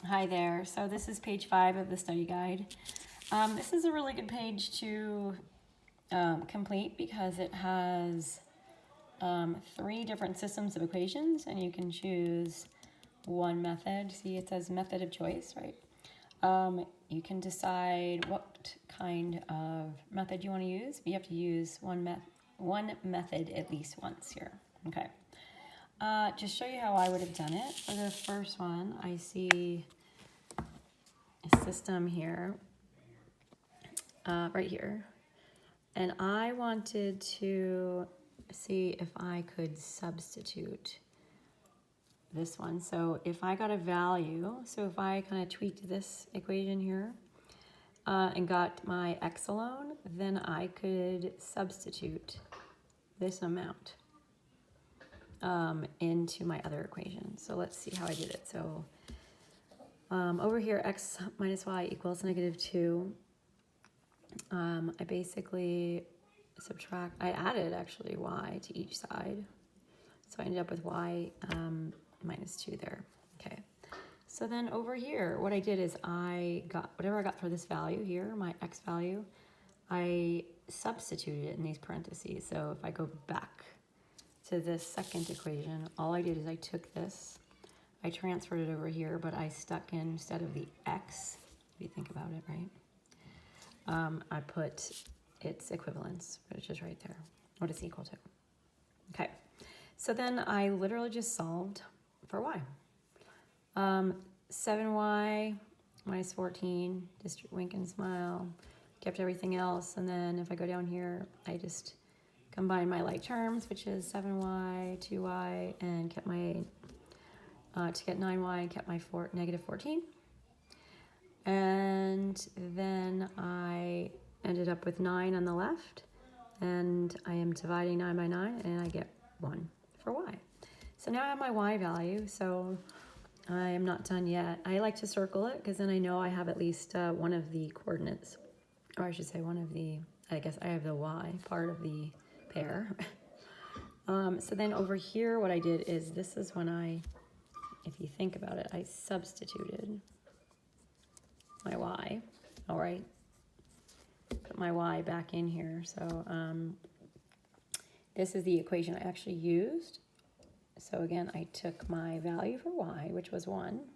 Hi there. So this is page 5 of the study guide. This is a really good page to complete because it has 3 different systems of equations, and you can choose one method. See, it says method of choice, right? You can decide what kind of method you want to use. But you have to use one method at least once here. Okay. Just show you how I would have done it. For the first one, I see a system here, right here. And I wanted to see if I could substitute this one. So if I got a value, so if I kind of tweaked this equation here and got my x alone, then I could substitute this amount into my other equation. So let's see how I did it. So over here, x minus y equals -2. I basically I added actually y to each side. So I ended up with y minus 2 there. Okay. So then over here, what I did is I got whatever I got for this value here, my x value, I substituted it in these parentheses. So if I go back to this second equation, all I did is I took this, I transferred it over here, but I stuck in, instead of the x, if you think about it, right? I put its equivalence, which is right there, what it's equal to. Okay, so then I literally just solved for y. 7y minus 14, just wink and smile, kept everything else, and then if I go down here, I just combine my like terms, which is 7y, 2y, and kept my, to get 9y, kept my -14. And then I ended up with 9 on the left, and I am dividing 9 by 9, and I get 1 for y. So now I have my y value, so I am not done yet. I like to circle it because then I know I have at least one of the coordinates, or I should say one of the, I guess I have the y part of the pair. So then over here, what I did is, this is when if you think about it, I substituted my y, all right, put my y back in here. So this is the equation I actually used. So again, I took my value for y, which was 1,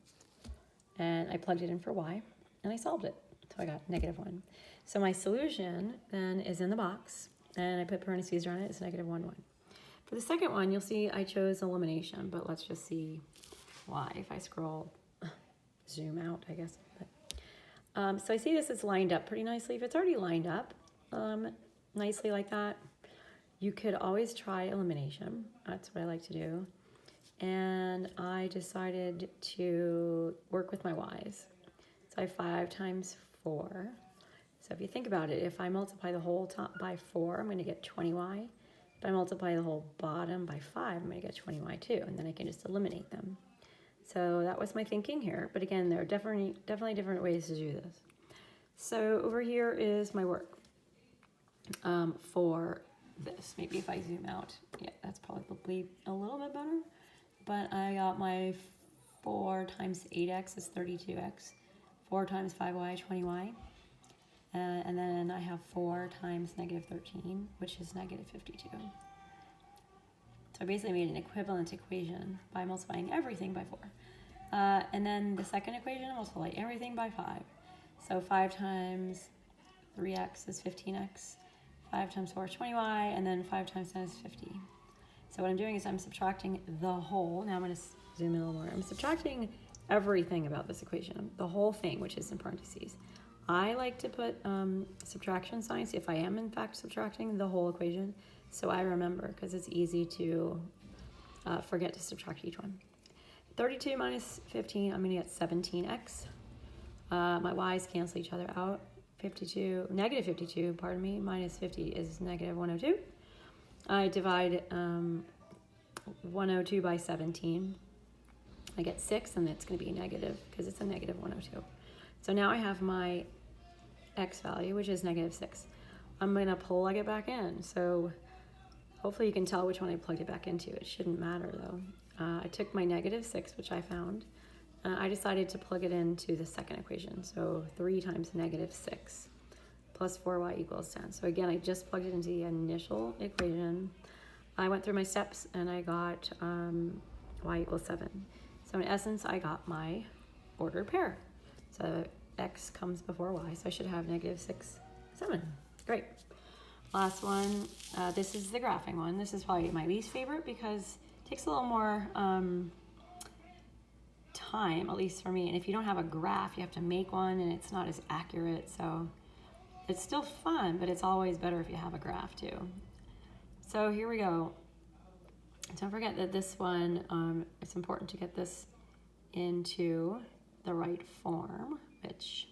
and I plugged it in for y, and I solved it. So I got -1. So my solution then is in the box, and I put parentheses around it. It's -1, 1. For the second one, you'll see I chose elimination, but let's just see why. If I scroll, zoom out, I guess. So I see this is lined up pretty nicely. If it's already lined up nicely like that, you could always try elimination. That's what I like to do. And I decided to work with my y's. So I have 5 times 4. So if you think about it, if I multiply the whole top by 4, I'm going to get 20y. If I multiply the whole bottom by 5, I'm going to get 20y too. And then I can just eliminate them. So that was my thinking here. But again, there are definitely different ways to do this. So over here is my work for this. Maybe if I zoom out, yeah, that's probably a little bit better. But I got my 4 times 8x is 32x. 4 times 5y, 20y. And then I have 4 times -13, which is -52. So I basically made an equivalent equation by multiplying everything by 4. And then the second equation, I multiply everything by 5. So 5 times 3x is 15x. 5 times 4 is 20y, and then 5 times 10 is 50. So what I'm doing is I'm subtracting the whole. Now I'm going to zoom in a little more. I'm subtracting everything about this equation, the whole thing, which is in parentheses. I like to put subtraction signs if I am in fact subtracting the whole equation, so I remember, because it's easy to forget to subtract each one. 32 minus 15, I'm going to get 17x. My y's cancel each other out. -52, pardon me, minus 50 is -102. I divide 102 by 17. I get 6, and it's going to be negative because it's a -102. So now I have my x value, which is -6. I'm going to plug it back in. So hopefully you can tell which one I plugged it back into. It shouldn't matter though. I took my -6, which I found, I decided to plug it into the second equation. So 3 times negative 6 plus 4y equals 10. So again, I just plugged it into the initial equation. I went through my steps and I got y equals 7. So in essence, I got my ordered pair. So x comes before y, so I should have negative 6, 7. Great. Last one, this is the graphing one. This is probably my least favorite because it takes a little more time, at least for me. And if you don't have a graph, you have to make one and it's not as accurate. So it's still fun, but it's always better if you have a graph too. So here we go. Don't forget that this one, it's important to get this into the right form, which,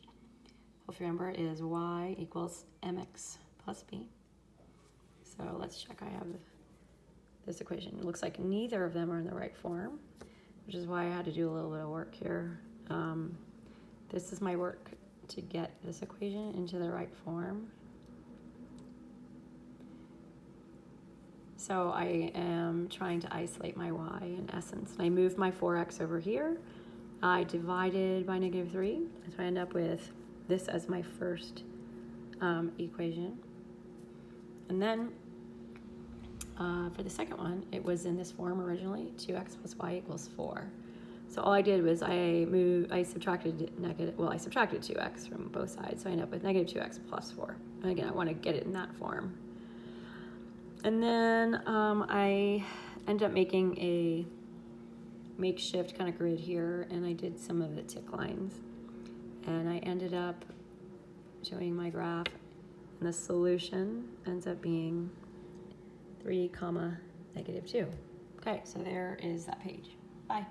if you remember, is y equals mx plus b. So let's check I have this equation. It looks like neither of them are in the right form, which is why I had to do a little bit of work here. This is my work to get this equation into the right form. So I am trying to isolate my y in essence. And I moved my 4x over here. I divided by negative 3. So I end up with this as my first equation. And then for the second one, it was in this form originally, 2x plus y equals 4. So all I did was I subtracted 2x from both sides. So I end up with negative 2x plus 4. And again, I want to get it in that form. And then I ended up making a makeshift kind of grid here, and I did some of the tick lines. And I ended up showing my graph, and the solution ends up being 3, negative 2. Okay, so there is that page. Bye.